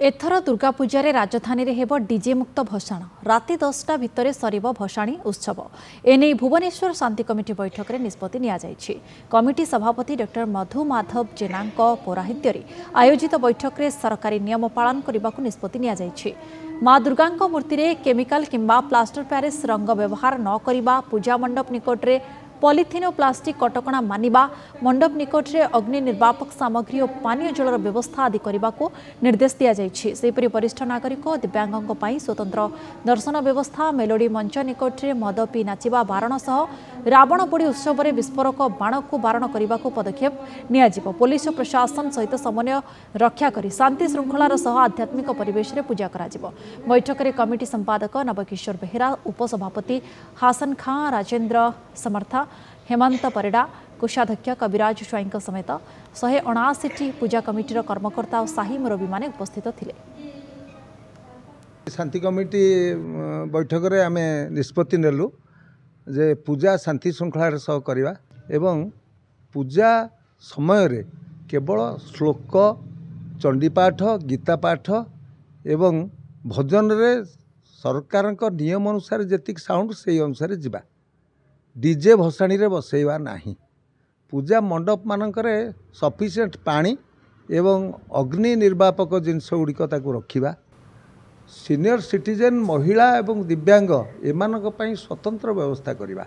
एथर दुर्गा पूजार राजधानी रे हेब डीजे मुक्त भसाण राति 10टा भितर सरिब भसाणी उत्सव एने भुवनेश्वर शांति कमिटी बैठक में निष्पत्ति निया जायछि। कमिटी सभापति डॉ मधु माधव जेनांक पौराहित्य आयोजित बैठक में सरकारी नियम पालन करने को निष्पत्ति निया जायछि। माँ दुर्गा मूर्ति रे केमिकल किंबा प्लास्टर प्यारिस रंग व्यवहार न करिबा, पूजा मंडप निकट रे पॉलिथिन और प्लास्टिक कटकणा मानिबा, मंडप निकट रे अग्नि निर्वापक सामग्री और पानीय जलर व्यवस्था आदि करने को निर्देश दिया जायछि। सेपरि वरिष्ठ नागरिक और दिव्यांगों पर स्वतंत्र दर्शन व्यवस्था, मेलोडी मंच निकट रे मद पी नाचिबा बारण सह रावण पोड़ी उत्सव में विस्फोरक बाण को बारण करने को पदक्षेप नियाजिब। पुलिस और प्रशासन सहित समन्वय रक्षा करी शांति श्रृंखलार सह आध्यात्मिक परिवेश रे पूजा कराजिब। बैठक में कमिटी संपादक नवकिशोर बेहेरा, उपसभापति हासन खां, राजेन्द्र समर्था, हेमंत परिडा, कोषाध्यक्ष कविराज स्वाईं समेत 179 पूजा कमिटीर कर्मकर्ता और साही मुरबी माने उपस्थित थिले। शांति कमिटी बैठक रे आमे निष्पत्ति नेलु जे पूजा शांति श्रृंखलार सह करवा एवं पूजा समय रे केवल श्लोक, चंडीपाठ, गीता पाठ एवं भजन रे सरकार नियम अनुसार जेतिक साउंड से अनुसार जीवा, डीजे भसाणी रे बसैवा नहीं। पूजा मंडप मानकरे सफिशिएंट पानी एवं अग्नि निर्वापक जिनस गुड़िक रखा। सीनियर सिटीजेन, महिला एवं दिव्यांग एमानक पई स्वतंत्र व्यवस्था करवा।